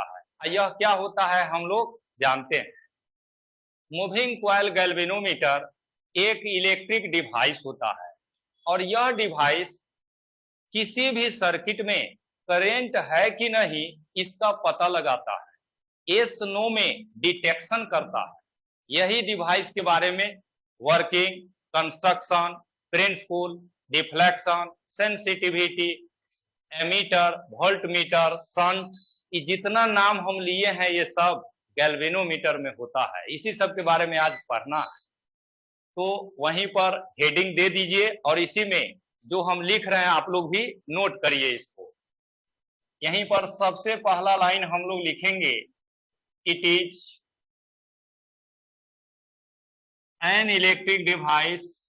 है। यह क्या होता है हम लोग जानते हैं। मूविंग कॉइल गैल्वेनोमीटर एक इलेक्ट्रिक डिवाइस होता है और यह डिवाइस किसी भी सर्किट में करंट है कि नहीं इसका पता लगाता है, यस नो में डिटेक्शन करता है। यही डिवाइस के बारे में working, construction, principle, deflection, sensitivity, ammeter, voltmeter, shunt, ये जितना नाम हम लिए हैं ये सब गैल्वेनोमीटर में होता है। इसी सब के बारे में आज पढ़ना है, तो वहीं पर हेडिंग दे दीजिए और इसी में जो हम लिख रहे हैं आप लोग भी नोट करिए इसको। यहीं पर सबसे पहला लाइन हम लोग लिखेंगे, it is an electric device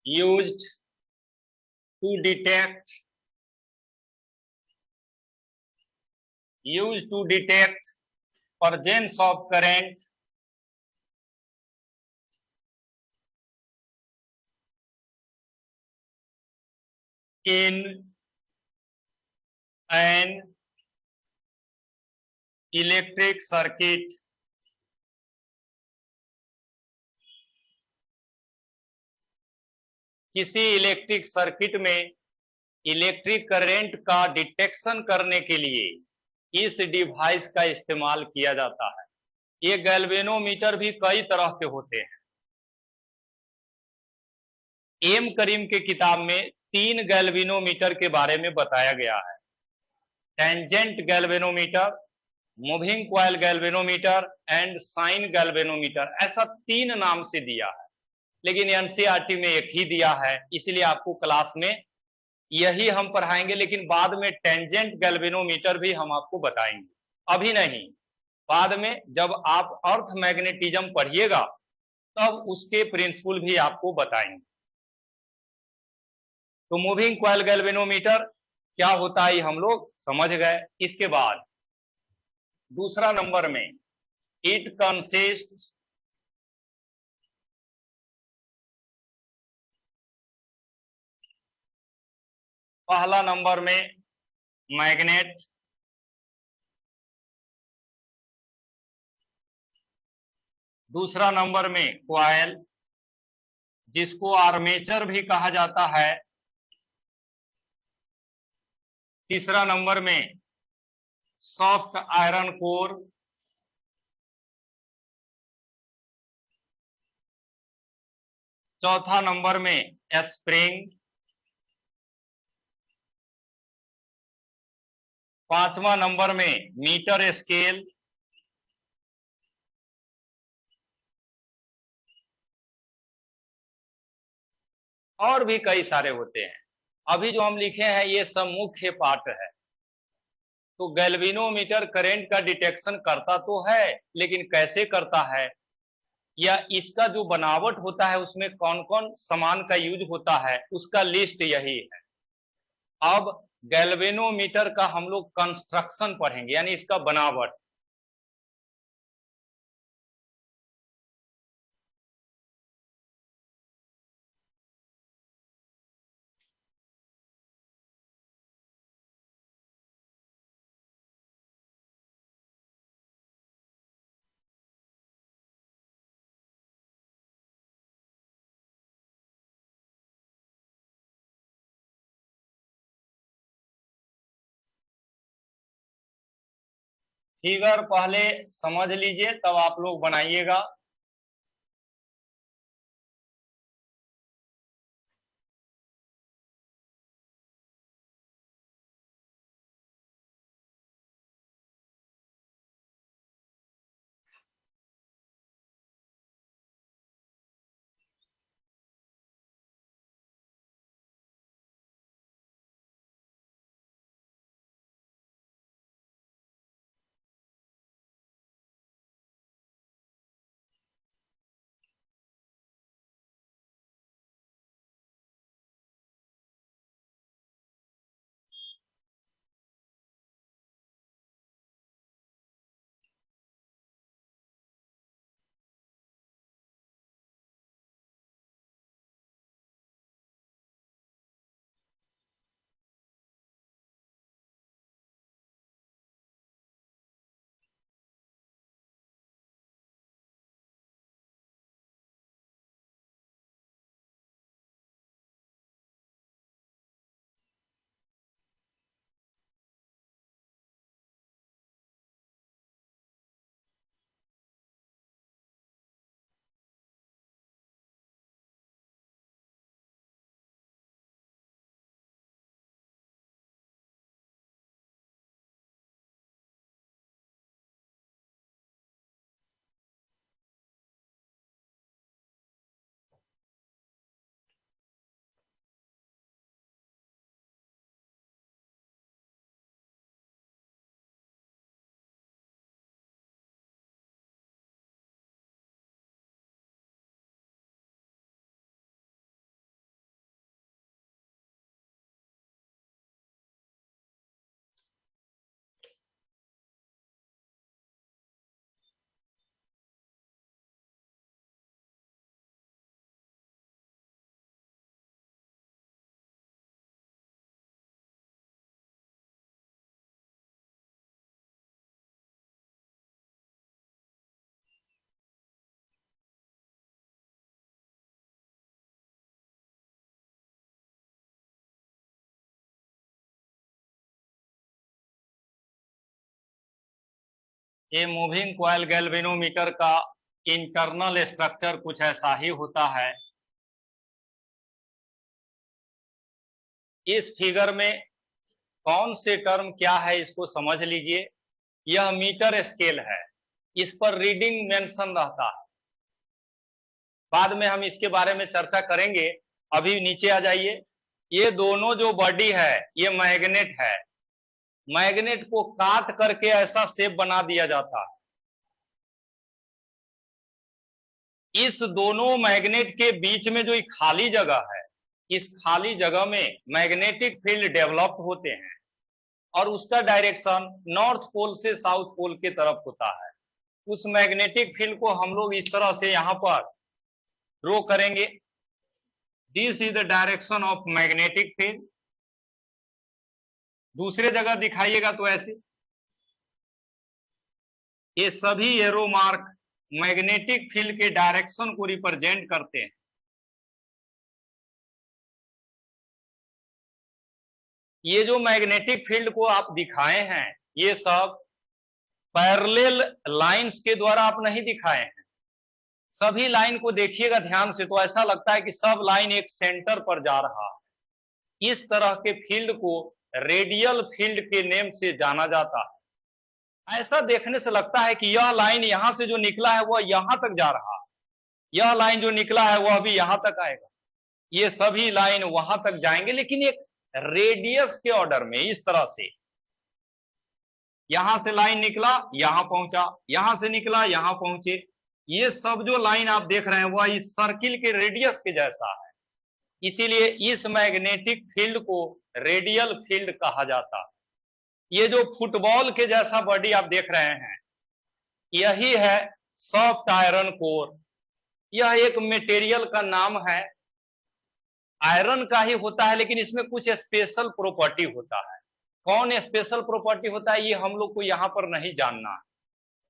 used to detect presence of current in an electric circuit किसी इलेक्ट्रिक सर्किट में इलेक्ट्रिक करंट का डिटेक्शन करने के लिए इस डिवाइस का इस्तेमाल किया जाता है। ये गैल्वेनोमीटर भी कई तरह के होते हैं। एम करीम के किताब में 3 गैल्वेनोमीटर के बारे में बताया गया है, tangent galvanometer, moving coil galvanometer and sine galvanometer, ऐसा 3 नाम से दिया है, लेकिन एनसीईआरटी में एक ही दिया है, इसलिए आपको क्लास में यही हम पढ़ाएंगे। लेकिन बाद में टेंजेंट गैल्वेनोमीटर भी हम आपको बताएंगे, अभी नहीं, बाद में जब आप अर्थ मैग्नेटिज्म पढ़िएगा तब उसके प्रिंसिपल भी आपको बताएंगे। तो मूविंग कॉइल गैल्वेनोमीटर क्या होता है हम लोग समझ गए। इसके बाद दूसरा नंबर में इट कंसिस्ट पहला नंबर में मैग्नेट, दूसरा नंबर में कॉइल जिसको आर्मेचर भी कहा जाता है, तीसरा नंबर में सॉफ्ट आयरन कोर, चौथा नंबर में स्प्रिंग, पांचवा नंबर में मीटर स्केल, और भी कई सारे होते हैं। अभी जो हम लिखे हैं ये सब मुख्य पार्ट है। तो गैल्वेनोमीटर करंट का डिटेक्शन करता तो है, लेकिन कैसे करता है या इसका जो बनावट होता है उसमें कौन कौन सामान का यूज होता है उसका लिस्ट यही है। अब गैल्वेनोमीटर का हम लोग कंस्ट्रक्शन पढ़ेंगे, यानी इसका बनावट। फिगर पहले समझ लीजिए तब आप लोग बनाइएगा। ये मूविंग कॉइल गैल्वेनोमीटर का इंटरनल स्ट्रक्चर कुछ ऐसा ही होता है। इस फिगर में कौन से टर्म क्या है इसको समझ लीजिए। यह मीटर स्केल है, इस पर रीडिंग मेंशन रहता है, बाद में हम इसके बारे में चर्चा करेंगे। अभी नीचे आ जाइए। ये दोनों जो बॉडी है ये मैग्नेट है, मैग्नेट को काट करके ऐसा शेप बना दिया जाता है। इस दोनों मैग्नेट के बीच में जो खाली जगह है, इस खाली जगह में मैग्नेटिक फील्ड डेवलप होते हैं और उसका डायरेक्शन नॉर्थ पोल से साउथ पोल की तरफ होता है। उस मैग्नेटिक फील्ड को हम लोग इस तरह से यहां पर ड्रॉ करेंगे। This is the direction of magnetic field. दूसरे जगह दिखाइएगा तो ऐसे, ये सभी एरो मार्क मैग्नेटिक फील्ड के डायरेक्शन को रिप्रेजेंट करते हैं। ये जो मैग्नेटिक फील्ड को आप दिखाए हैं ये सब पैरेलल लाइंस के द्वारा आप नहीं दिखाए हैं। सभी लाइन को देखिएगा ध्यान से तो ऐसा लगता है कि सब लाइन एक सेंटर पर जा रहा है। इस तरह के फील्ड को रेडियल फील्ड के नेम से जाना जाता है। ऐसा देखने से लगता है कि यह लाइन यहां से जो निकला है वह यहां तक जा रहा है, यह लाइन जो निकला है वह भी यहां तक आएगा, ये सभी लाइन वहां तक जाएंगे, लेकिन एक रेडियस के ऑर्डर में। इस तरह से यहां से लाइन निकला यहां पहुंचा, यहां से निकला यहां पहुंचे। ये सब जो लाइन आप देख रहे हैं वह इस सर्किल के रेडियस के जैसा है, इसीलिए इस मैग्नेटिक फील्ड को रेडियल फील्ड कहा जाता है। ये जो फुटबॉल के जैसा बॉडी आप देख रहे हैं यही है सॉफ्ट आयरन कोर। यह एक मटेरियल का नाम है, आयरन का ही होता है, लेकिन इसमें कुछ स्पेशल प्रॉपर्टी होता है। कौन स्पेशल प्रॉपर्टी होता है ये हम लोग को यहाँ पर नहीं जानना है,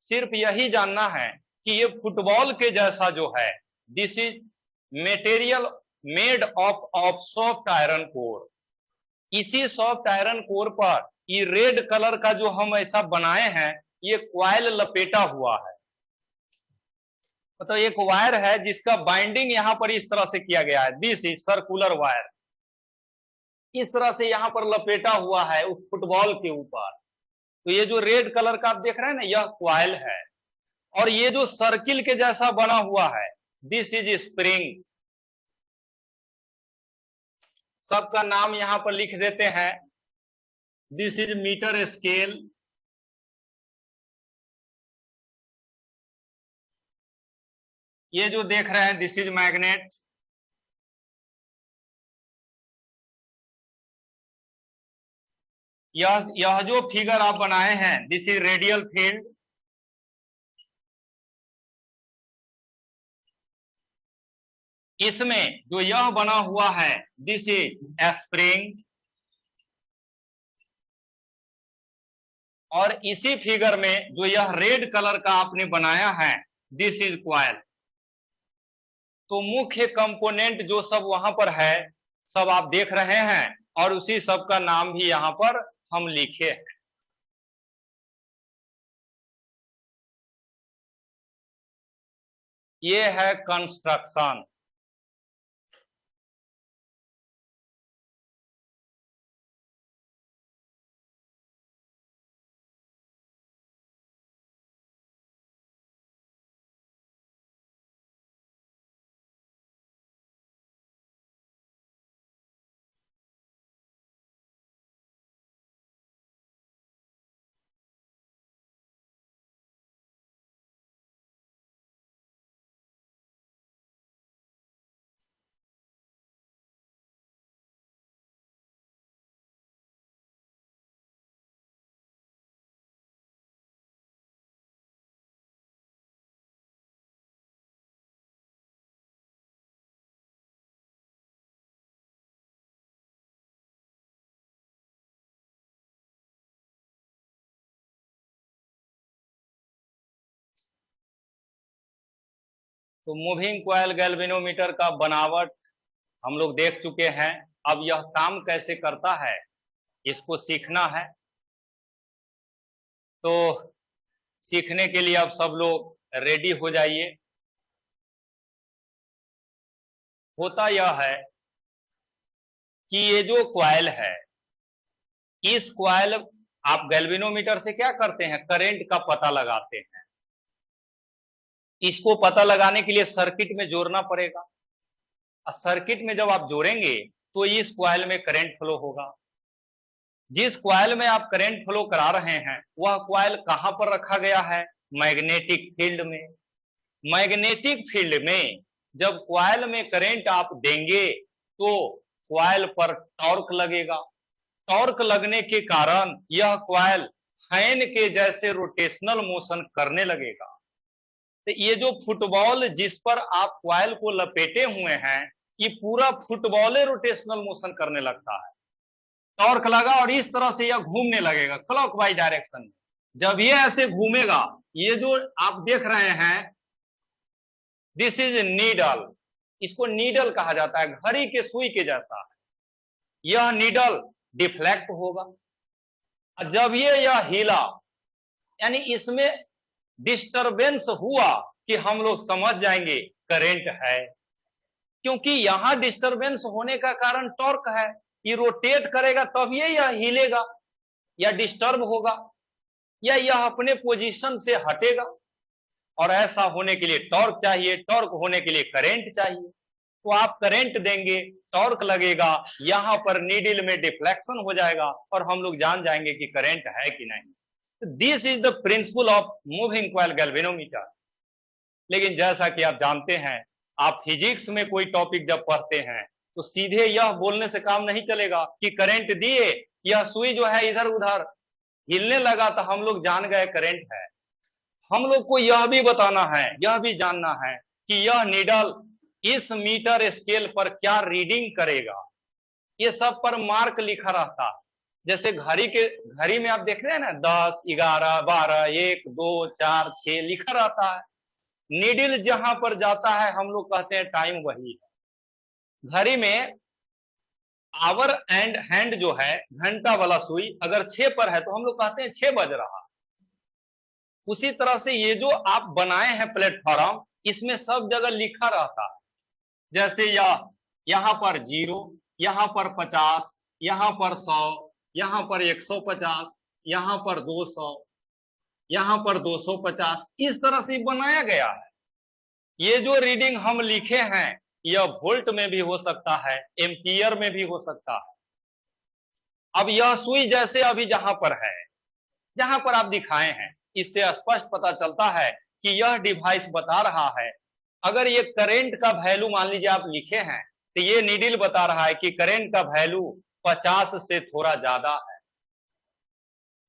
सिर्फ यही जानना है कि ये फुटबॉल के जैसा जो है this is material made of soft iron core. इसी सॉफ्ट आयरन कोर पर ये रेड कलर का जो हम ऐसा बनाए हैं ये कॉइल लपेटा हुआ है। मतलब एक वायर है जिसका बाइंडिंग यहां पर इस तरह से किया गया है, दिस इज सर्कुलर वायर, इस तरह से यहां पर लपेटा हुआ है उस फुटबॉल के ऊपर। तो ये जो रेड कलर का आप देख रहे हैं ना यह कॉइल है, और ये जो सर्किल के जैसा बना हुआ है दिस इज स्प्रिंग। सबका नाम यहां पर लिख देते हैं। दिस इज मीटर स्केल, ये जो देख रहे हैं दिस इज मैग्नेट, यह जो फिगर आप बनाए हैं दिस इज रेडियल फील्ड। इसमें जो यह बना हुआ है दिस इज स्प्रिंग, और इसी फिगर में जो यह रेड कलर का आपने बनाया है दिस इज कॉइल। तो मुख्य कंपोनेंट जो सब वहां पर है सब आप देख रहे हैं, और उसी सब का नाम भी यहां पर हम लिखे हैं। ये है कंस्ट्रक्शन। तो मूविंग कॉइल गैल्वेनोमीटर का बनावट हम लोग देख चुके हैं। अब यह काम कैसे करता है इसको सीखना है। तो सीखने के लिए अब सब लोग रेडी हो जाइए। होता यह है कि ये जो कॉइल है, इस कॉइल आप गैल्वेनोमीटर से क्या करते हैं, करंट का पता लगाते हैं। इसको पता लगाने के लिए सर्किट में जोड़ना पड़ेगा, और सर्किट में जब आप जोड़ेंगे तो इस कॉइल में करंट फ्लो होगा। जिस कॉइल में आप करंट फ्लो करा रहे हैं वह कॉइल कहां पर रखा गया है, मैग्नेटिक फील्ड में। मैग्नेटिक फील्ड में जब कॉइल में करंट आप देंगे तो कॉइल पर टॉर्क लगेगा। टॉर्क लगने के कारण यह कॉइल फैन के जैसे रोटेशनल मोशन करने लगेगा। तो ये जो फुटबॉल जिस पर आप कॉइल को लपेटे हुए हैं, ये पूरा फुटबॉल रोटेशनल मोशन करने लगता है। टॉर्क लगा और इस तरह से यह घूमने लगेगा क्लॉकवाइज डायरेक्शन में। जब ये ऐसे घूमेगा, ये जो आप देख रहे हैं दिस इज नीडल, इसको नीडल कहा जाता है, घड़ी के सुई के जैसा है। यह नीडल डिफ्लेक्ट होगा। जब यह हिला, यानी इसमें डिस्टरबेंस हुआ कि हम लोग समझ जाएंगे करंट है, क्योंकि यहां डिस्टरबेंस होने का कारण टॉर्क है। ये रोटेट करेगा तब यह हिलेगा या डिस्टर्ब होगा या यह अपने पोजीशन से हटेगा, और ऐसा होने के लिए टॉर्क चाहिए, टॉर्क होने के लिए करंट चाहिए। तो आप करंट देंगे, टॉर्क लगेगा, यहां पर नीडल में डिफ्लेक्शन हो जाएगा और हम लोग जान जाएंगे कि करंट है कि नहीं। This is the principle of moving coil galvanometer. लेकिन जैसा कि आप जानते हैं, आप फिजिक्स में कोई टॉपिक जब पढ़ते हैं तो सीधे यह बोलने से काम नहीं चलेगा कि करंट दिए, यह सुई जो है इधर उधर हिलने लगा तो हम लोग जान गए करंट है। हम लोग को यह भी बताना है, यह भी जानना है कि यह नीडल इस मीटर स्केल पर क्या रीडिंग करेगा। ये सब पर मार्क लिखा रहता है। जैसे घड़ी में आप देख रहे हैं ना, 10, 11, 12, 1, 2, 4, 6 लिखा रहता है। नीडल जहां पर जाता है हम लोग कहते हैं टाइम वही है। घड़ी में आवर एंड हैंड जो है, घंटा वाला सुई अगर 6 पर है तो हम लोग कहते हैं 6 बज रहा। उसी तरह से ये जो आप बनाए हैं प्लेटफॉर्म, इसमें सब जगह लिखा रहता है। जैसे यहां पर 0, यहां पर 50, यहां पर 100, यहां पर 150, यहां पर 200, यहां पर 250, इस तरह से बनाया गया है। ये जो रीडिंग हम लिखे हैं यह वोल्ट में भी हो सकता है, एम्पियर में भी हो सकता है। अब यह सुई जैसे अभी जहां पर है, जहां पर आप दिखाए हैं, इससे स्पष्ट पता चलता है कि यह डिवाइस बता रहा है, अगर ये करंट का वैल्यू मान लीजिए आप लिखे हैं तो ये नीडल बता रहा है कि करंट का वैल्यू 50 से थोड़ा ज्यादा है।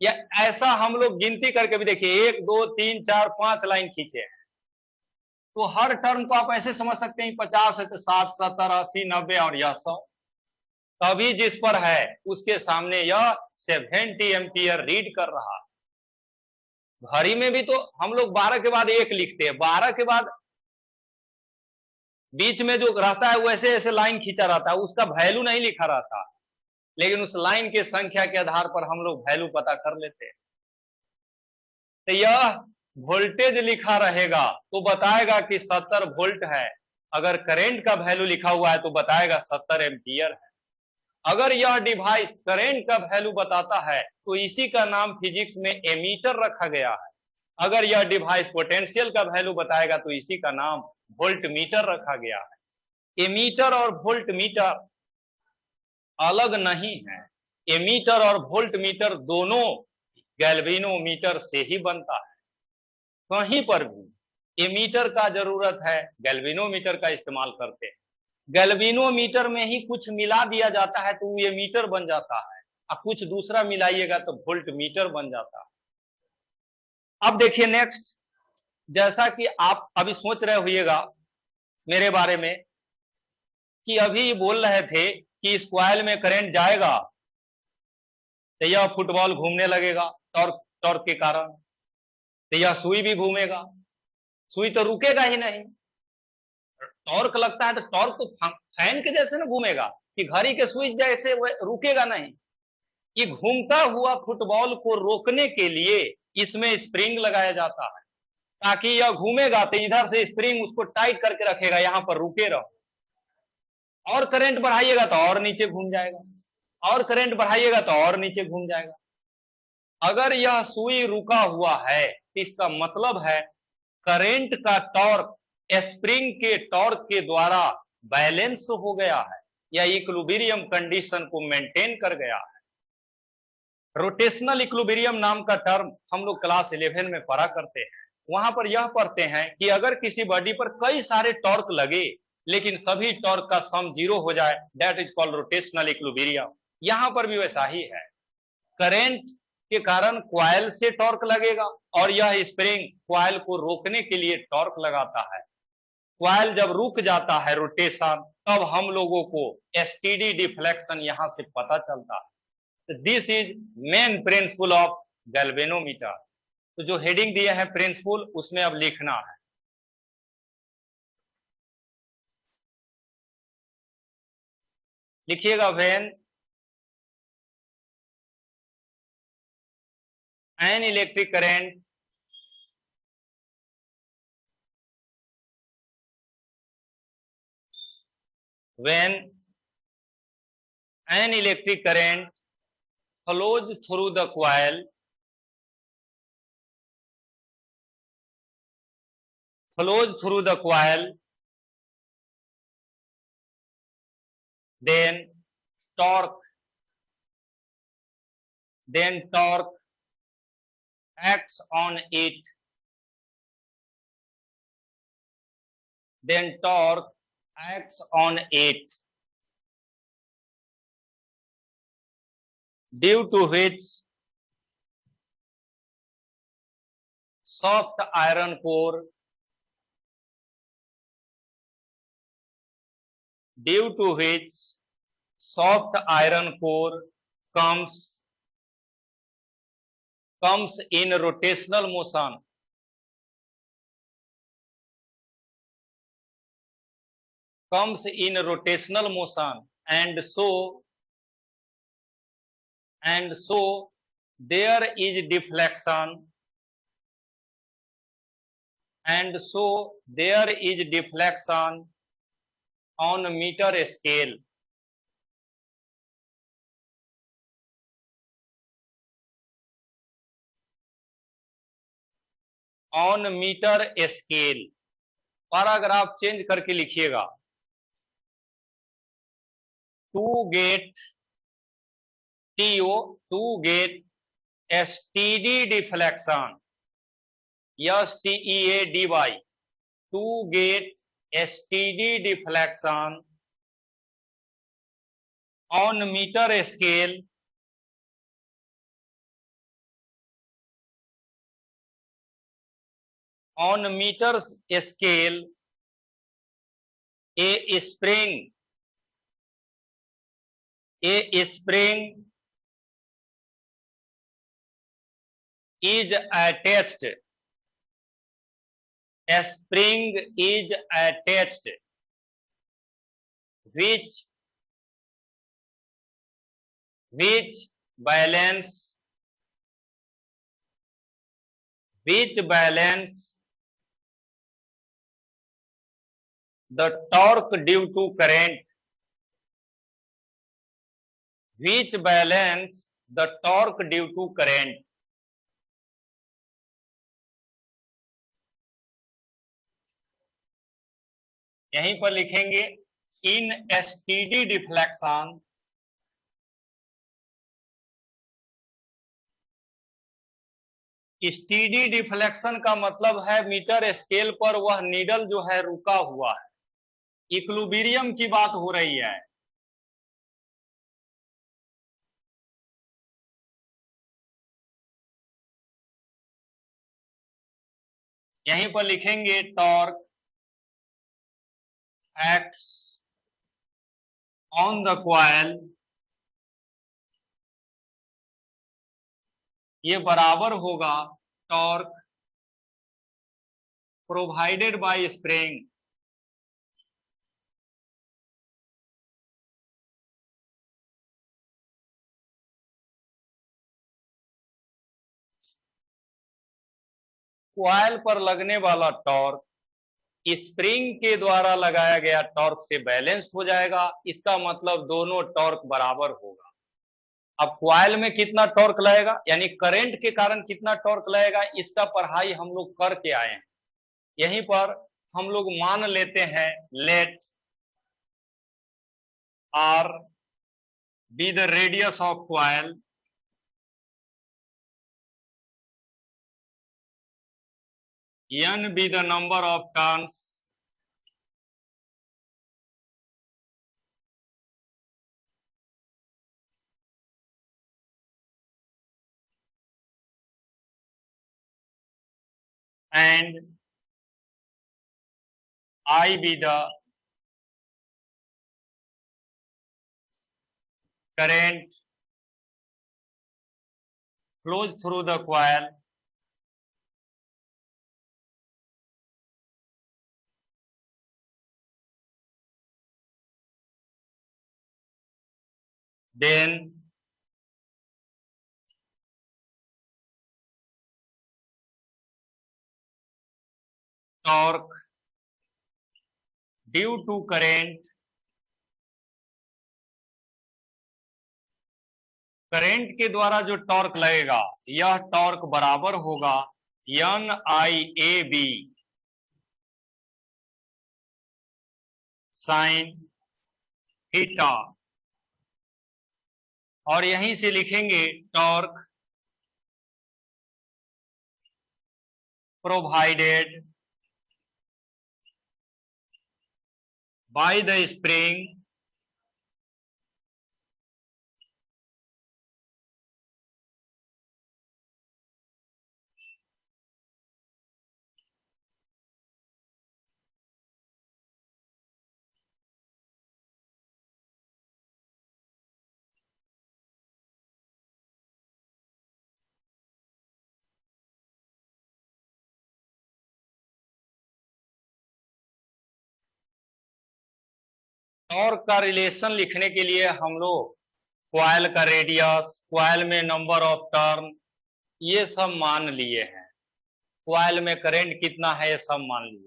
या ऐसा हम लोग गिनती करके भी देखिए, 1, 2, 3, 4, 5 लाइन खींचे हैं, तो हर टर्म को आप ऐसे समझ सकते हैं 50 है तो 60, 70, 80, 90 और यह 100। तभी जिस पर है उसके सामने यह 70 एम्पियर रीड कर रहा है। घड़ी में भी तो हम लोग 12 के बाद 1 लिखते हैं, 12 के बाद बीच में जो रहता है वैसे ऐसे लाइन खींचा रहता है, उसका वैल्यू नहीं लिखा रहता, लेकिन उस लाइन के संख्या के आधार पर हम लोग वैल्यू पता कर लेते हैं। तो यह वोल्टेज लिखा रहेगा तो बताएगा कि 70 वोल्ट है, अगर करंट का वैल्यू लिखा हुआ है तो बताएगा 70 एम्पियर है। अगर यह डिवाइस करंट का वैल्यू बताता है तो इसी का नाम फिजिक्स में एमीटर रखा गया है। अगर यह डिवाइस पोटेंशियल का वैल्यू बताएगा तो इसी का नाम वोल्ट मीटर रखा गया है। एमीटर और वोल्ट मीटर अलग नहीं है। एमीटर और वोल्ट मीटर दोनों गैल्वेनोमीटर से ही बनता है। कहीं पर भी एमीटर का जरूरत है, गैल्वेनोमीटर का इस्तेमाल करते हैं। गैल्वेनोमीटर में ही कुछ मिला दिया जाता है तो ये मीटर बन जाता है, और कुछ दूसरा मिलाइएगा तो वोल्ट मीटर बन जाता है। अब देखिए नेक्स्ट, जैसा कि आप अभी सोच रहे होइएगा मेरे बारे में कि अभी बोल रहे थे कि इस कॉइल में करंट जाएगा तो यह फुटबॉल घूमने लगेगा टॉर्क के कारण, तो यह सुई भी घूमेगा, सुई तो रुकेगा ही नहीं। टॉर्क लगता है तो टॉर्क तो फैन के जैसे ना घूमेगा, कि घड़ी के स्विच जैसे रुकेगा नहीं। ये घूमता हुआ फुटबॉल को रोकने के लिए इसमें स्प्रिंग लगाया जाता है ताकि यह घूमेगा तो इधर से स्प्रिंग उसको टाइट करके रखेगा, यहां पर रुके रहो। और करंट बढ़ाइएगा तो और नीचे घूम जाएगा, और करंट बढ़ाइएगा तो और नीचे घूम जाएगा। अगर यह सुई रुका हुआ है तो इसका मतलब है करंट का टॉर्क स्प्रिंग के टॉर्क के द्वारा बैलेंस हो गया है या इक्विलिब्रियम कंडीशन को मेंटेन कर गया है। रोटेशनल इक्विलिब्रियम नाम का टर्म हम लोग क्लास 11 में पढ़ा करते हैं। वहां पर यह पढ़ते हैं कि अगर किसी बॉडी पर कई सारे टॉर्क लगे लेकिन सभी टॉर्क का सम 0 हो जाए, that is called rotational equilibrium. यहां पर भी वैसा ही है, करंट के कारण कॉइल से टॉर्क लगेगा और यह स्प्रिंग कॉइल को रोकने के लिए टॉर्क लगाता है। कॉइल जब रुक जाता है रोटेशन, तब हम लोगों को एसटीडी डिफ्लेक्शन यहां से पता चलता है। This is main principle of galvanometer. तो जो हेडिंग दिया है प्रिंसिपल, उसमें अब लिखना है। लिखिएगा, when an electric current when an electric current flows through the coil then torque acts on it due to which soft iron core comes in rotational motion and so there is deflection on meter scale. Paragraph change करके लिखिएगा, to get STD deflection, STEADY, to get STD deflection on meter scale a spring is attached which balance the torque due to current, यहीं पर लिखेंगे इन STD deflection steady deflection का मतलब है metre scale पर वह नीडल जो है रुका हुआ है, इक्विलिब्रियम की बात हो रही है। यहीं पर लिखेंगे torque acts on the coil, ये बराबर होगा torque provided by spring coil पर लगने वाला टॉर्क स्प्रिंग के द्वारा लगाया गया टॉर्क से बैलेंस्ड हो जाएगा। इसका मतलब दोनों टॉर्क बराबर होगा। अब कॉइल में कितना टॉर्क लगेगा, यानी करंट के कारण कितना टॉर्क लगेगा, इसका पढ़ाई हम लोग करके आए हैं। यहीं पर हम लोग मान लेते हैं let R be the radius of coil n be the number of turns and I be the current flows through the coil then torque due to current के द्वारा जो टॉर्क लगेगा यह टॉर्क बराबर होगा NIAB साइन थीटा, और यहीं से लिखेंगे torque provided by the spring torque का रिलेशन लिखने के लिए हम लोग कॉइल का रेडियस, कॉइल में नंबर ऑफ टर्न, ये सब मान लिए हैं। कॉइल में करंट कितना है ये सब मान लिए।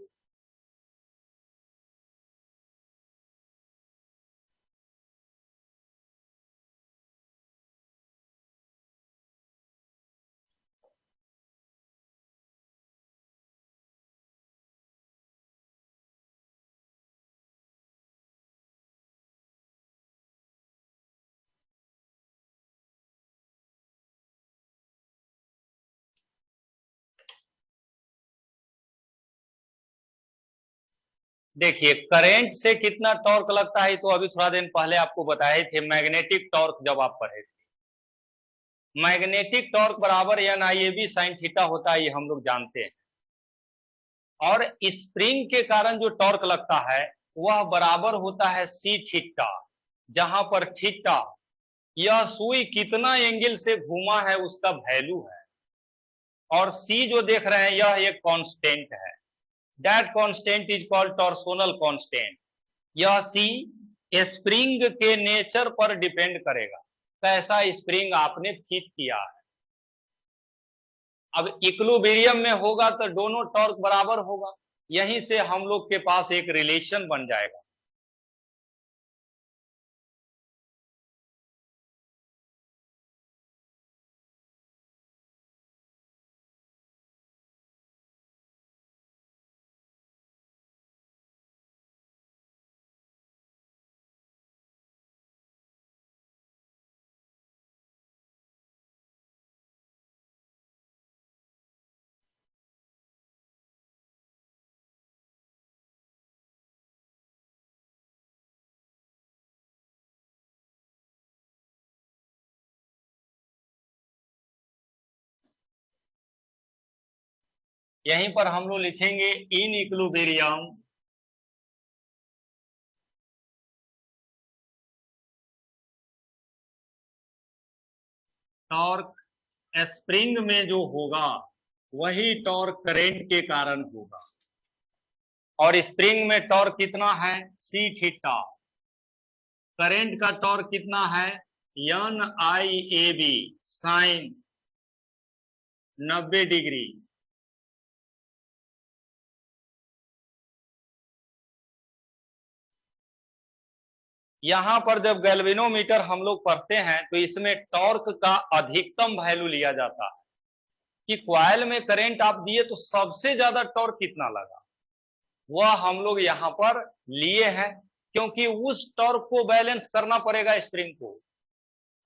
देखिए करंट से कितना टॉर्क लगता है तो अभी थोड़ा दिन पहले आपको बताए थे, मैग्नेटिक टॉर्क जब आप पढ़े थे। मैग्नेटिक टॉर्क बराबर NIAB साइन थीटा होता है, ये हम लोग जानते हैं। और स्प्रिंग के कारण जो टॉर्क लगता है वह बराबर होता है C थीटा, जहां पर थीटा यह सुई कितना एंगल से घूमा है उसका वैल्यू है, और C जो देख रहे हैं यह एक कांस्टेंट है। That constant is called torsional constant। यह C स्प्रिंग के नेचर पर डिपेंड करेगा, कैसा स्प्रिंग आपने फिट किया है। अब इक्विलिब्रियम में होगा तो दोनों टॉर्क बराबर होगा, यहीं से हम लोग के पास एक रिलेशन बन जाएगा। यहीं पर हम लोग लिखेंगे इन इक्विलिब्रियम टॉर्क स्प्रिंग में जो होगा वही टॉर्क करंट के कारण होगा। और स्प्रिंग में टॉर्क कितना है C थीटा, करंट का टॉर्क कितना है NIAB साइन 90 डिग्री। यहां पर जब गैल्वेनोमीटर हम लोग पढ़ते हैं तो इसमें टॉर्क का अधिकतम वैल्यू लिया जाता है कि कॉइल में करंट आप दिए तो सबसे ज्यादा टॉर्क कितना लगा, वह हम लोग यहाँ पर लिए हैं, क्योंकि उस टॉर्क को बैलेंस करना पड़ेगा स्प्रिंग को,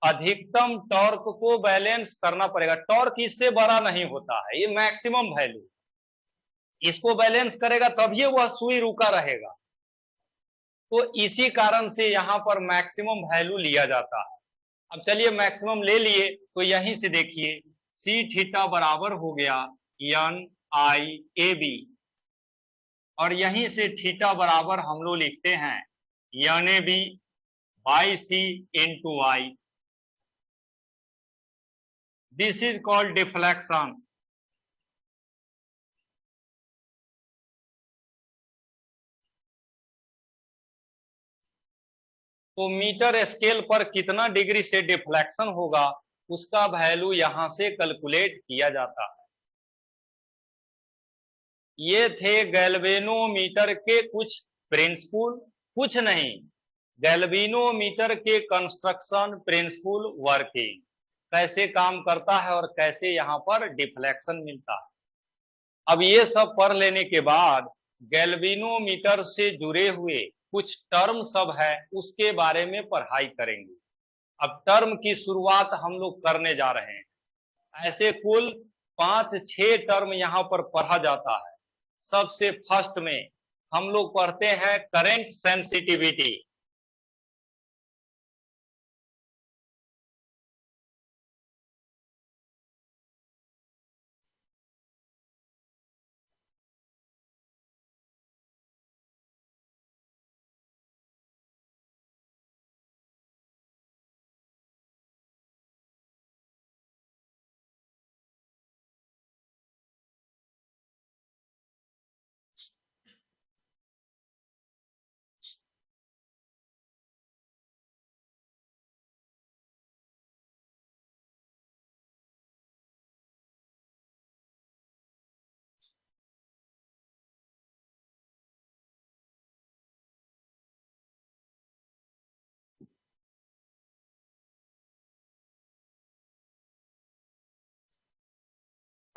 अधिकतम टॉर्क को बैलेंस करना पड़ेगा। टॉर्क इससे बड़ा नहीं होता है, ये मैक्सिमम वैल्यू, इसको बैलेंस करेगा तभी वह सुई रुका रहेगा। तो इसी कारण से यहाँ पर मैक्सिमम वैल्यू लिया जाता है। अब चलिए मैक्सिमम ले लिए तो यहीं से देखिए सी थीटा बराबर हो गया एन आई ए बी, और यहीं से थीटा बराबर हम लोग लिखते हैं N A B by C into I. This is called deflection. तो मीटर स्केल पर कितना डिग्री से डिफ्लेक्शन होगा उसका वैल्यू यहां से कैलकुलेट किया जाता है। ये थे गैल्वेनोमीटर के कुछ प्रिंसिपल, कुछ नहीं, गैल्वेनोमीटर के कंस्ट्रक्शन प्रिंसिपल, वर्किंग, कैसे काम करता है और कैसे यहां पर डिफ्लेक्शन मिलता है। अब ये सब पढ़ लेने के बाद गैल्वेनोमीटर से जुड़े हुए कुछ टर्म सब है उसके बारे में पढ़ाई करेंगे। अब टर्म की शुरुआत हम लोग करने जा रहे हैं। ऐसे कुल 5-6 टर्म यहां पर पढ़ा जाता है। सबसे फर्स्ट में हम लोग पढ़ते हैं करंट सेंसिटिविटी।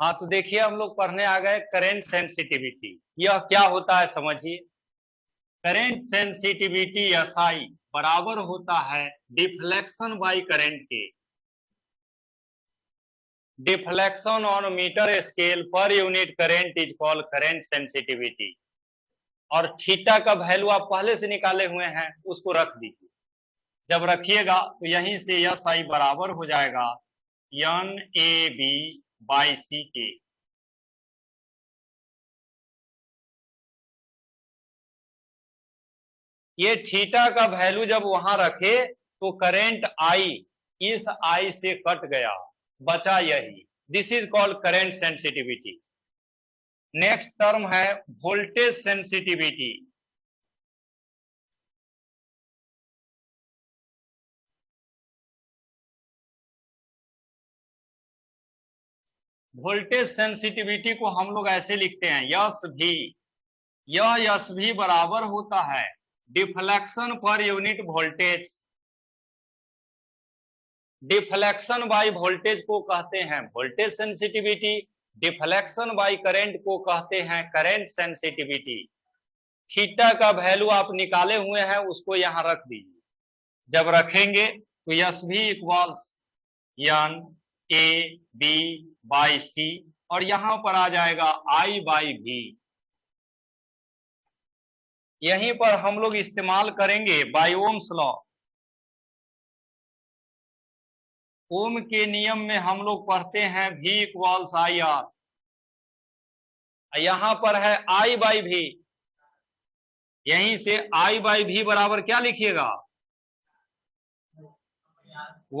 हाँ तो देखिए हम लोग पढ़ने आ गए करंट सेंसिटिविटी। यह क्या होता है समझिए। करंट सेंसिटिविटी एसआई बराबर होता है डिफ्लेक्शन बाई करंट के। डिफ्लेक्शन ऑन मीटर स्केल पर unit current is called current sensitivity. और थीटा का वैल्यू आप पहले से निकाले हुए हैं, उसको रख दीजिए। जब रखिएगा तो यहीं से एस आई बराबर हो जाएगा एन ए बी बाई सी के। ये थीटा का वैल्यू जब वहां रखे तो करंट आई इस आई से कट गया, बचा यही। This is called current sensitivity. Next term है वोल्टेज सेंसिटिविटी। वोल्टेज सेंसिटिविटी को हम लोग ऐसे लिखते हैं यस भी। यह यस भी बराबर होता है deflection per unit voltage. Deflection by voltage को कहते हैं voltage sensitivity, deflection by current को कहते हैं करंट सेंसिटिविटी। थीटा का वैल्यू आप निकाले हुए हैं उसको यहां रख दीजिए। जब रखेंगे तो यस भी equals N A B by C, और यहां पर आ जाएगा आई बाई भी। यहीं पर हम लोग इस्तेमाल करेंगे बाई ओम्स लॉ। ओम के नियम में हम लोग पढ़ते हैं V इक्वल्स आई आर। यहां पर है I बाई भी, यहीं से I बाई भी बराबर क्या लिखिएगा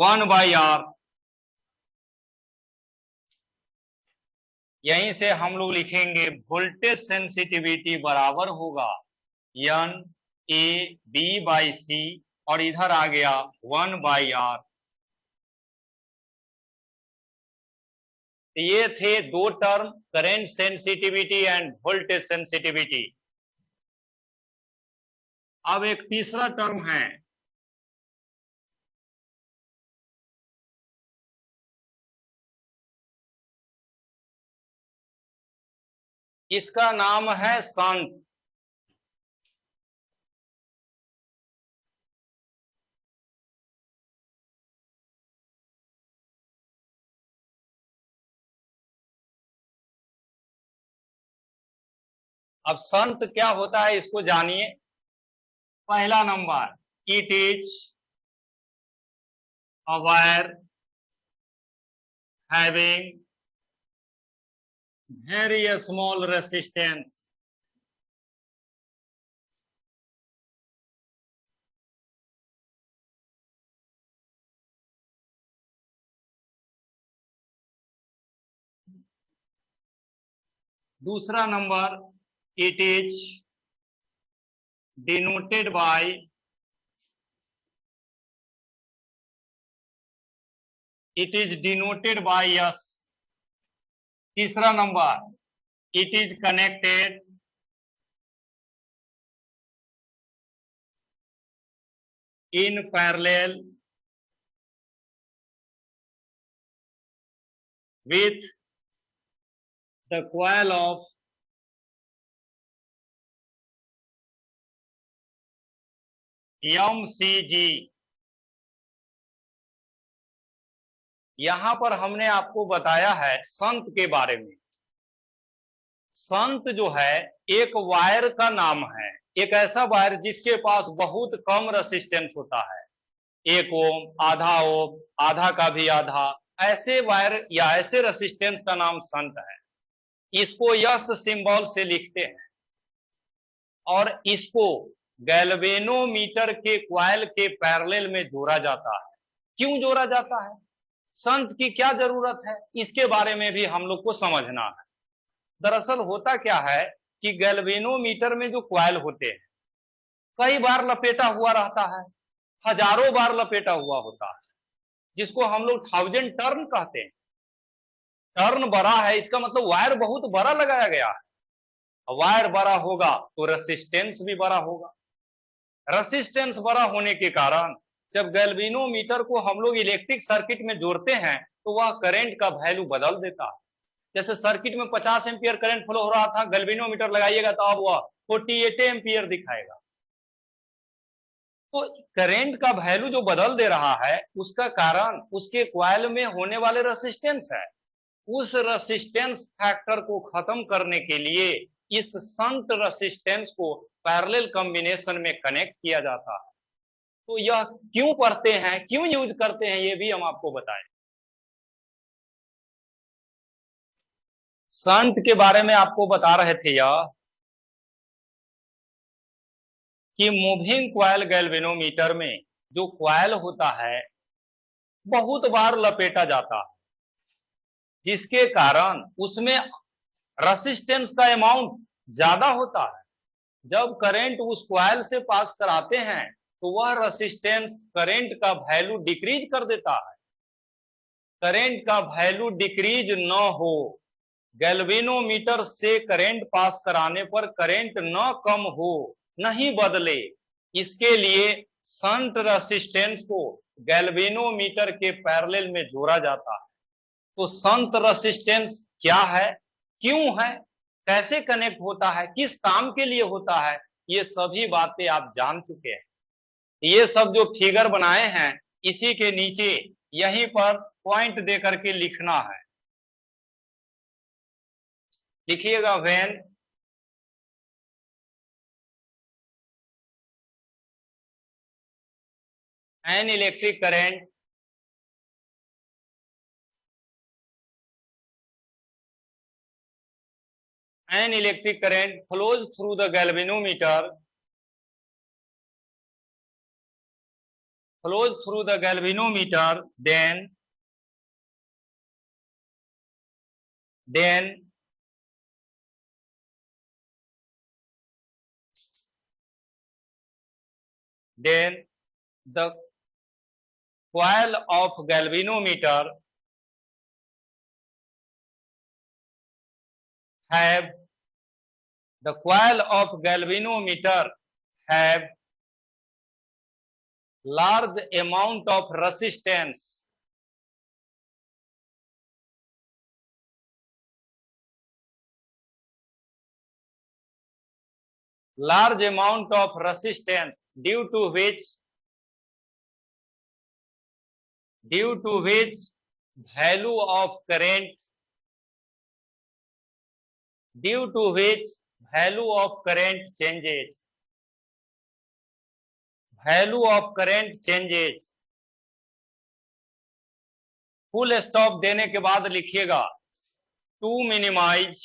1 बाई आर। यहीं से हम लोग लिखेंगे वोल्टेज सेंसिटिविटी बराबर होगा N A B by C, और इधर आ गया 1 बाई आर। ये थे दो term current sensitivity end voltage sensitivity. अब एक तीसरा टर्म है इसका नाम है शंट। अब शंट क्या होता है इसको जानिए। पहला नंबर, it is a wire having very small resistance. दूसरा नंबर, it is denoted by S. तीसरा नंबर, it is connected in parallel with the coil of MCG। यहां पर हमने आपको बताया है शंट के बारे में। शंट जो है एक वायर का नाम है, एक ऐसा वायर जिसके पास बहुत कम रेसिस्टेंस होता है, 1 ओम, आधा ओम, आधा का भी आधा, ऐसे वायर या ऐसे रेसिस्टेंस का नाम शंट है। इसको यस सिंबल से लिखते हैं और इसको गैल्वेनोमीटर के कॉइल के पैरेलल में जोड़ा जाता है। क्यों जोड़ा जाता है, शंट की क्या जरूरत है, इसके बारे में भी हम लोग को समझना है। दरअसल होता क्या है कि गैल्वेनोमीटर में जो कॉइल होते हैं कई बार लपेटा हुआ रहता है, हजारों बार लपेटा हुआ होता है, जिसको हम लोग 1000 टर्न कहते हैं। टर्न बड़ा है इसका मतलब वायर बहुत बड़ा लगाया गया है। वायर बड़ा होगा तो रेसिस्टेंस भी बड़ा होगा। रेसिस्टेंस बड़ा होने के कारण जब गैल्वेनोमीटर को हम लोग इलेक्ट्रिक सर्किट में जोड़ते हैं तो वह करंट का वैल्यू बदल देता है। जैसे सर्किट में 50 एम्पियर करंट फ्लो हो रहा था, गैल्वेनोमीटर लगाइएगा तो अब वह 48 एम्पियर दिखाएगा। तो करंट का वैल्यू जो बदल दे रहा है उसका कारण उसके कॉइल में होने वाले रेसिस्टेंस है। उस रेसिस्टेंस फैक्टर को खत्म करने के लिए इस शंट रेसिस्टेंस को पैरेलल कॉम्बिनेशन में कनेक्ट किया जाता है। तो यह क्यों पढ़ते हैं, क्यों यूज करते हैं, ये भी हम आपको बताएं। शंट के बारे में आपको बता रहे थे यह कि मूविंग कॉइल गैल्वेनोमीटर में जो कॉइल होता है बहुत बार लपेटा जाता है, जिसके कारण उसमें रेसिस्टेंस का अमाउंट ज्यादा होता है। जब करंट उस कॉइल से पास कराते हैं तो वह रेसिस्टेंस करंट का वैल्यू डिक्रीज कर देता है। करंट का वैल्यू डिक्रीज न हो, गैल्वेनोमीटर से करंट पास कराने पर करंट न कम हो, नहीं बदले, इसके लिए शंट रेसिस्टेंस को गैल्वेनोमीटर के पैरेलल में जोड़ा जाता है। तो शंट रेसिस्टेंस क्या है, क्यों है, कैसे कनेक्ट होता है, किस काम के लिए होता है, ये सभी बातें आप जान चुके हैं। ये सब जो फिगर बनाए हैं इसी के नीचे यहीं पर पॉइंट दे करके लिखना है। लिखिएगा, when an electric current flows through the galvanometer, then the coil of galvanometer have large amount of resistance large amount of resistance due to which value of current changes full stop देने के बाद लिखिएगा to minimise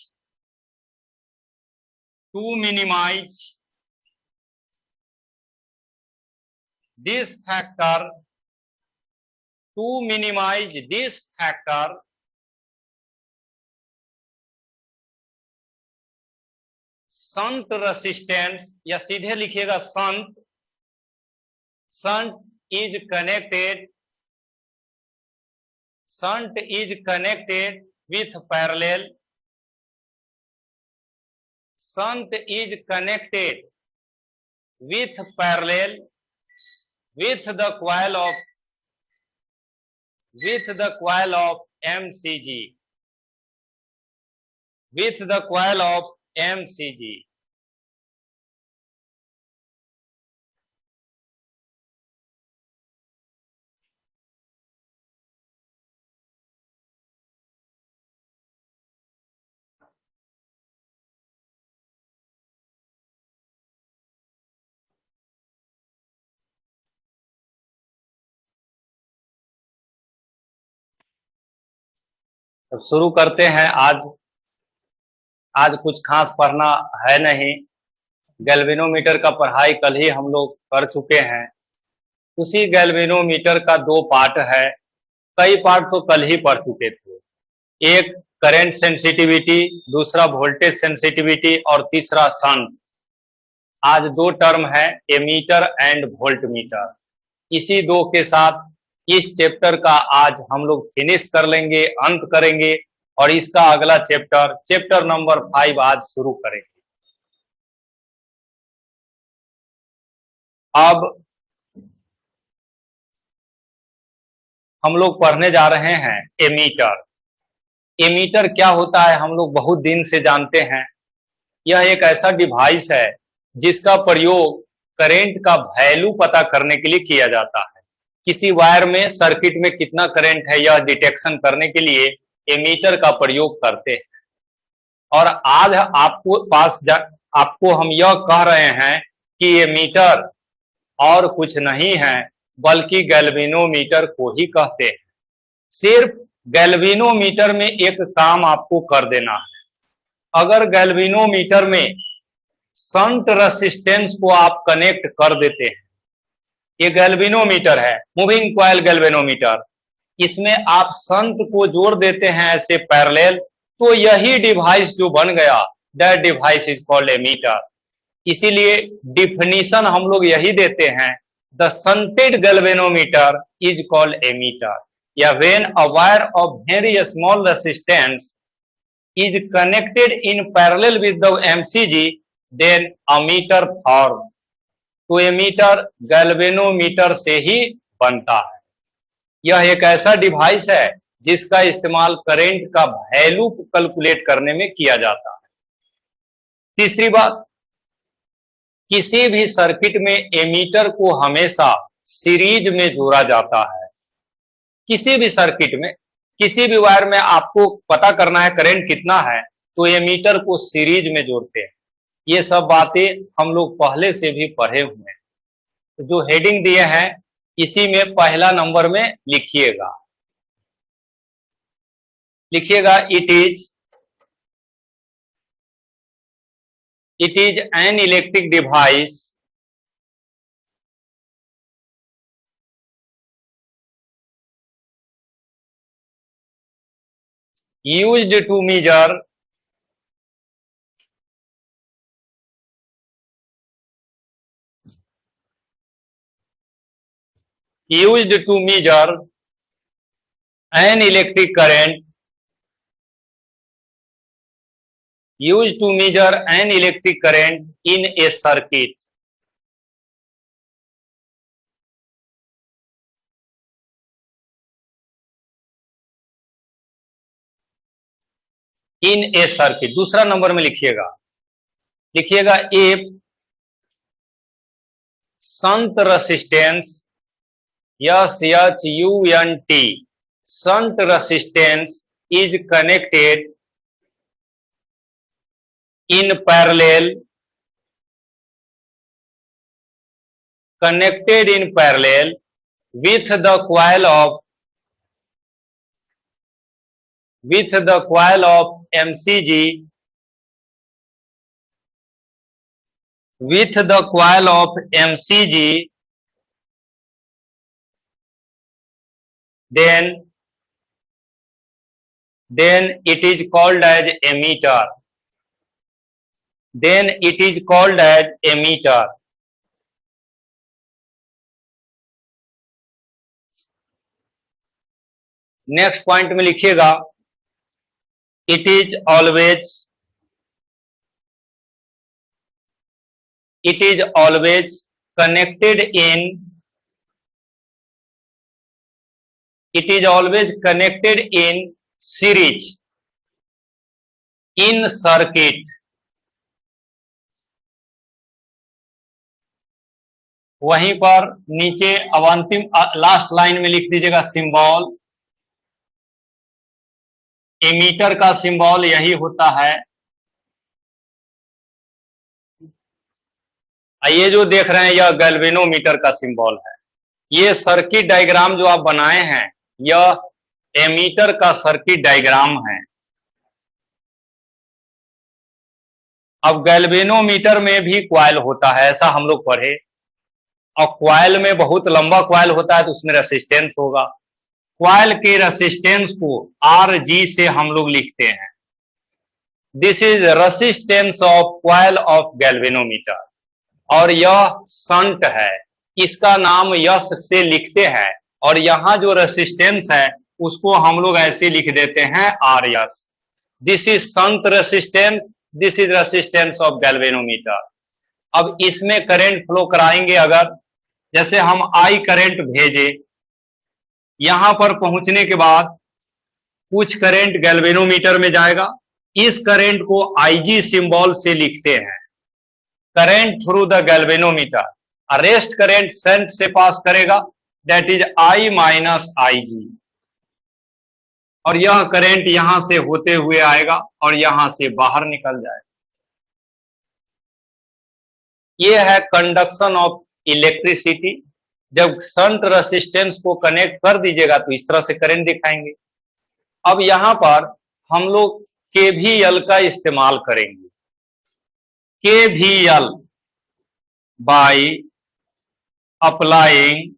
this factor shunt resistance या सीधे लिखिएगा shunt is connected with parallel with the coil of MCG अब शुरू करते हैं। आज कुछ खास पढ़ना है नहीं, गैल्वेनोमीटर का पढ़ाई कल ही हम लोग कर चुके हैं। उसी गैल्वेनोमीटर का 2 पार्ट है, कई पार्ट तो कल ही पढ़ चुके थे। एक करंट सेंसिटिविटी, दूसरा वोल्टेज सेंसिटिविटी और तीसरा शंट। आज 2 टर्म है, एमीटर एंड वोल्टमीटर। इसी 2 के साथ इस चैप्टर का आज हम लोग फिनिश कर लेंगे, अंत करेंगे और इसका अगला चैप्टर नंबर 5 आज शुरू करेंगे। अब हम लोग पढ़ने जा रहे हैं एमीटर। एमीटर क्या होता है हम लोग बहुत दिन से जानते हैं। यह एक ऐसा डिवाइस है जिसका प्रयोग करंट का वैल्यू पता करने के लिए किया जाता है। किसी वायर में सर्किट में कितना करंट है यह डिटेक्शन करने के लिए एमीटर का प्रयोग करते हैं। और आज आपको हम यह कह रहे हैं कि एमीटर और कुछ नहीं है बल्कि गैल्वेनोमीटर को ही कहते हैं। सिर्फ गैल्वेनोमीटर में एक काम आपको कर देना है। अगर गैल्वेनोमीटर में शंट रेसिस्टेंस को आप कनेक्ट कर देते हैं, ये गैल्वेनोमीटर है, मूविंग कॉइल गैल्वेनोमीटर, इसमें आप शंट को जोड़ देते हैं ऐसे पैरेलल, तो यही डिवाइस जो बन गया, that device is called ammeter. इसीलिए डिफिनीशन हम लोग यही देते हैं, the shunted galvanometer is called ammeter. या when a wire of very small resistance is connected in parallel with the MCG, then ammeter form। तो एमीटर गैल्वेनोमीटर से ही बनता है। यह एक ऐसा डिवाइस है जिसका इस्तेमाल करंट का वैल्यू कैलकुलेट करने में किया जाता है। तीसरी बात, किसी भी सर्किट में एमीटर को हमेशा सीरीज में जोड़ा जाता है। किसी भी सर्किट में, किसी भी वायर में आपको पता करना है करंट कितना है, तो एमीटर को सीरीज में जोड़ते हैं। ये सब बातें हम लोग पहले से भी पढ़े हुए हैं। तो जो हेडिंग दिए हैं इसी में पहला नंबर में लिखिएगा it is an electric device used to measure an electric current in a circuit। In A circuit. दूसरा नंबर में लिखिएगा if shunt resistance, SHUNT, shunt resistance is connected in parallel with the coil of MCG, then it is called as ammeter. Next point में लिखिएगा, it is always connected in series in circuit. वहीं पर नीचे अब अंतिम last line में लिख दीजिएगा सिंबल, एमीटर का सिंबल यही होता है। ये जो देख रहे हैं यह गैल्वेनोमीटर का सिंबल है। ये सर्किट डायग्राम जो आप बनाए हैं यह एमीटर का सर्किट डायग्राम है। अब गैल्वेनोमीटर में भी कॉइल होता है, ऐसा हम लोग पढ़े, और कॉइल में बहुत लंबा कॉइल होता है तो उसमें रेसिस्टेंस होगा। कॉइल के रेसिस्टेंस को Rg से हम लोग लिखते हैं। This is resistance of coil of galvanometer, और यह शंट है, इसका नाम यस से लिखते हैं, और यहाँ जो रेसिस्टेंस है उसको हम लोग ऐसे लिख देते हैं Rs। This is shunt resistance, this is resistance of galvanometer. अब इसमें करंट फ्लो कराएंगे, अगर जैसे हम I करंट भेजे, यहां पर पहुंचने के बाद कुछ करंट गैल्वेनोमीटर में जाएगा, इस करंट को Ig सिंबल से लिखते हैं। Current through the galvanometer, rest current shunt से पास करेगा, that is I minus Ig, और यह करंट यहां से होते हुए आएगा और यहां से बाहर निकल जाएगा। यह है कंडक्शन ऑफ इलेक्ट्रिसिटी। जब शंट रेसिस्टेंस को कनेक्ट कर दीजिएगा तो इस तरह से करंट दिखाएंगे। अब यहां पर हम लोग KVL का इस्तेमाल करेंगे। KVL बाय अप्लाइंग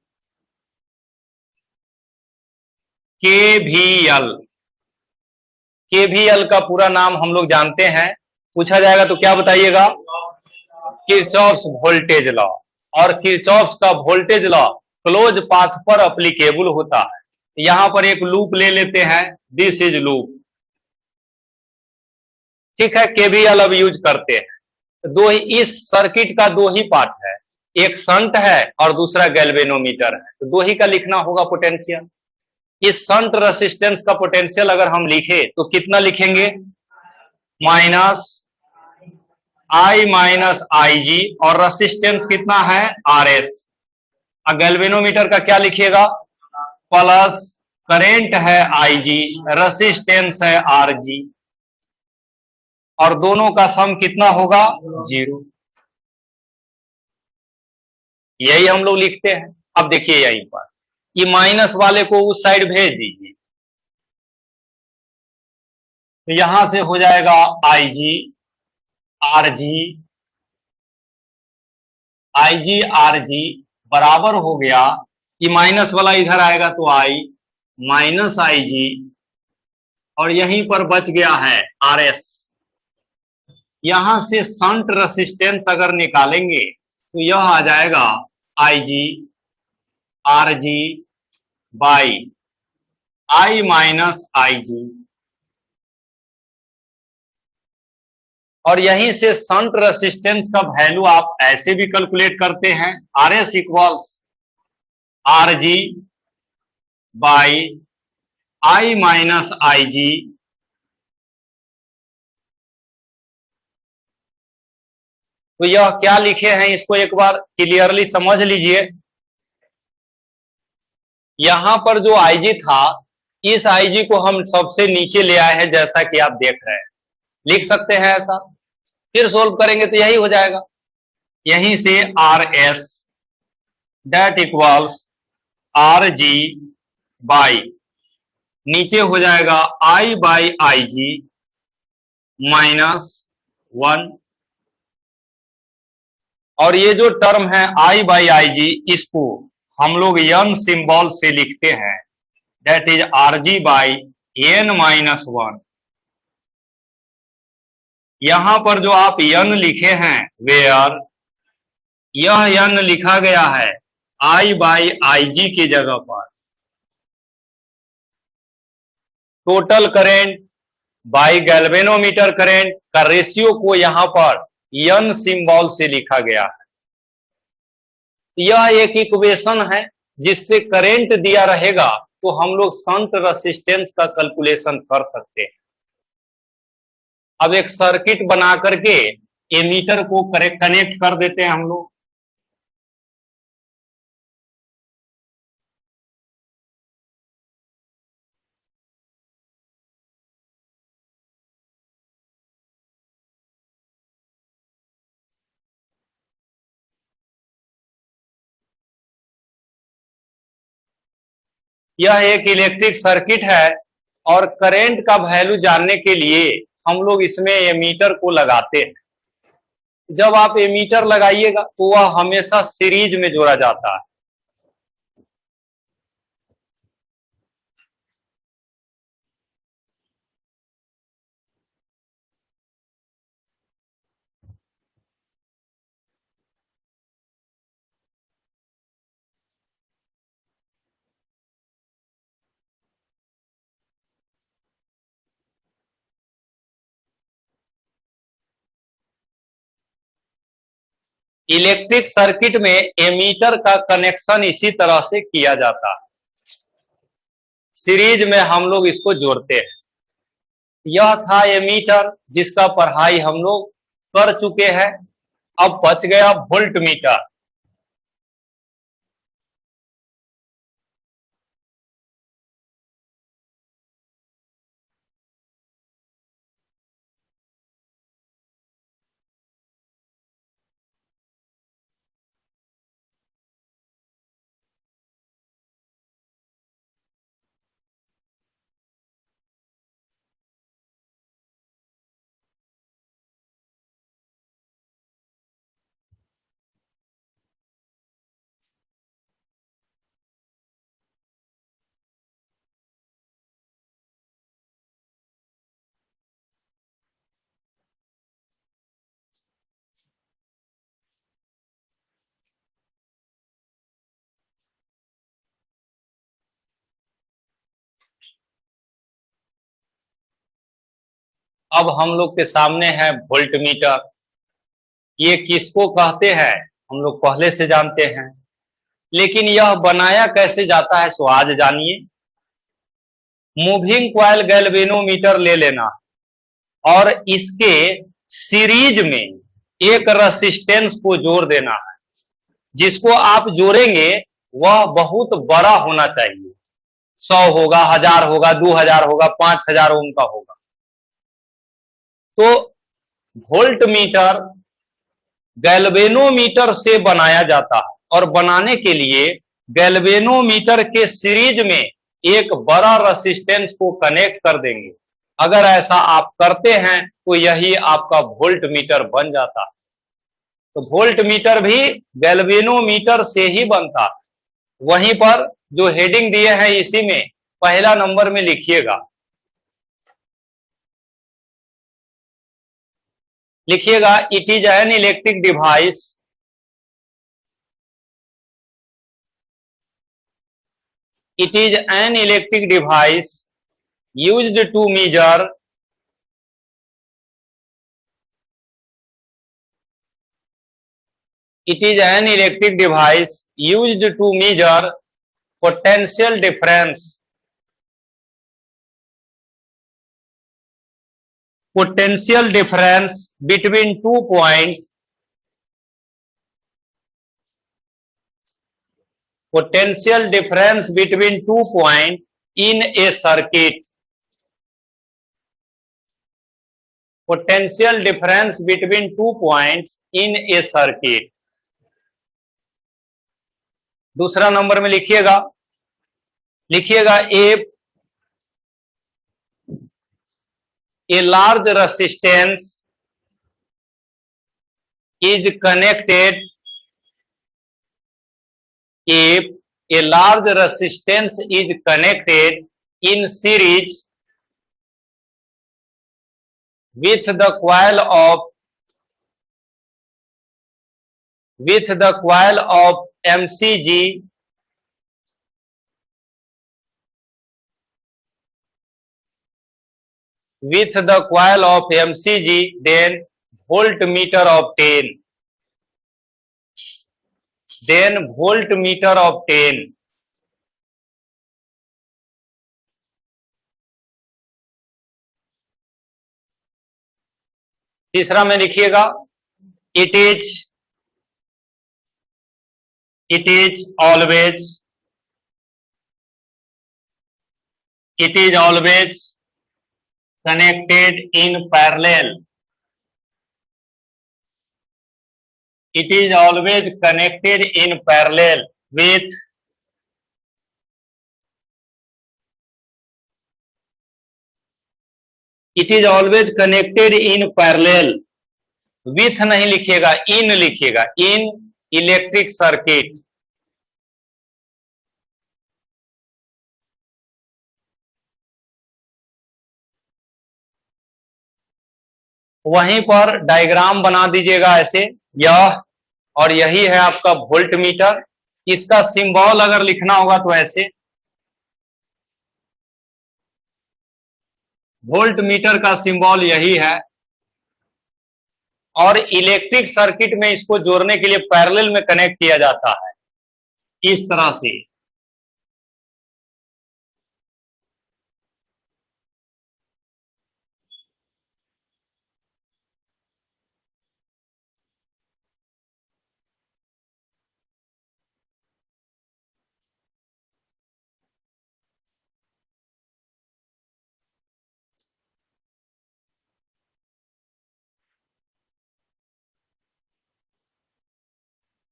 KVL का पूरा नाम हम लोग जानते हैं, पूछा जाएगा तो क्या बताइएगा? Kirchhoff's voltage law. और किरचॉफ्स का वोल्टेज लॉ क्लोज पाथ पर एप्लीकेबल होता है। यहां पर एक लूप ले लेते हैं, दिस इज लूप, ठीक है। KVL अब यूज करते हैं। दो ही, इस सर्किट का दो ही पार्ट है, एक शंट है और दूसरा गैल्वेनोमीटर है, तो दो ही का लिखना होगा पोटेंशियल। इस शंट रेसिस्टेंस का पोटेंशियल अगर हम लिखे तो कितना लिखेंगे? माइनस I माइनस Ig, और रेसिस्टेंस कितना है? Rs। गैल्वेनोमीटर का क्या लिखिएगा? प्लस करंट है Ig, रेसिस्टेंस है Rg, और दोनों का सम कितना होगा? 0। यही हम लोग लिखते हैं। अब देखिए यहीं पर ये माइनस वाले को उस साइड भेज दीजिए, तो यहां से हो जाएगा Ig Rg बराबर हो गया, ये माइनस वाला इधर आएगा तो I माइनस Ig, और यहीं पर बच गया है Rs। यहां से शंट रेसिस्टेंस अगर निकालेंगे तो यह आ जाएगा Ig Rg by I minus Ig, और यहीं से शंट रेसिस्टेंस का वैल्यू आप ऐसे भी कैलकुलेट करते हैं, Rs equals Rg by I minus Ig, तो यह क्या लिखे हैं इसको एक बार क्लियरली समझ लीजिए। यहां पर जो आईजी था, इस आईजी को हम सबसे नीचे ले आए हैं, जैसा कि आप देख रहे हैं। लिख सकते हैं ऐसा, फिर सोल्व करेंगे तो यही हो जाएगा। यहीं से R S that equals R G by, नीचे हो जाएगा आई बाई आई जी -1, और ये जो टर्म है आई बाई आई जी, इसको हम लोग यन सिंबल से लिखते हैं, that is R G by n-1। यहां पर जो आप यन लिखे हैं, वेयर यह यन लिखा गया है आई बाई आई जी की जगह पर। Total current by galvanometer current का रेशियो को यहां पर यन सिंबल से लिखा गया है। यह एक इक्वेशन है जिससे करंट दिया रहेगा तो हम लोग शंट रेसिस्टेंस का कैलकुलेशन कर सकते हैं। अब एक सर्किट बना करके एमीटर को कनेक्ट कर देते हैं हम लोग। यह एक इलेक्ट्रिक सर्किट है और करंट का वैल्यू जानने के लिए हम लोग इसमें एमीटर को लगाते हैं। जब आप एमीटर लगाइएगा तो वह हमेशा सीरीज में जोड़ा जाता है। इलेक्ट्रिक सर्किट में एमीटर का कनेक्शन इसी तरह से किया जाता है, सीरीज में हम लोग इसको जोड़ते हैं। यह था एमीटर जिसका पढ़ाई हम लोग कर चुके हैं। अब बच गया वोल्ट मीटर। अब हम लोग के सामने है वोल्ट मीटर। ये किसको कहते हैं हम लोग पहले से जानते हैं, लेकिन यह बनाया कैसे जाता है सो आज जानिए। मूविंग कॉइल गैल्वेनोमीटर ले लेना और इसके सीरीज में एक रेसिस्टेंस को जोड़ देना है। जिसको आप जोड़ेंगे वह बहुत बड़ा होना चाहिए, 100 होगा, 1000 होगा, 2000 होगा, 5000 ओम का होगा। तो वोल्ट मीटर गैल्वेनोमीटर से बनाया जाता है और बनाने के लिए गैल्वेनोमीटर के सीरीज में एक बड़ा रेसिस्टेंस को कनेक्ट कर देंगे। अगर ऐसा आप करते हैं तो यही आपका वोल्ट मीटर बन जाता है। तो वोल्ट मीटर भी गैल्वेनोमीटर से ही बनता है। वहीं पर जो हेडिंग दिए हैं इसी में पहला नंबर में लिखिएगा, लिखिएगा it is an electric device it is an electric device used to measure it is an electric device used to measure potential difference between 2 points potential difference between 2 points in a circuit. Potential difference between 2 points in a circuit. दूसरा number में लिखिएगा a large resistance is connected if a large resistance is connected in series with the coil of MCG then voltmeter obtain. तीसरा में लिखिएगा it is always connected in parallel. It is always connected in parallel with नहीं लिखिएगा in लिखिएगा in electric circuit. वहीं पर diagram बना दीजिएगा ऐसे, यह और यही है आपका वोल्ट मीटर. इसका सिंबल अगर लिखना होगा तो ऐसे, वोल्ट मीटर का सिंबल यही है. और इलेक्ट्रिक सर्किट में इसको जोड़ने के लिए पैरेलल में कनेक्ट किया जाता है इस तरह से.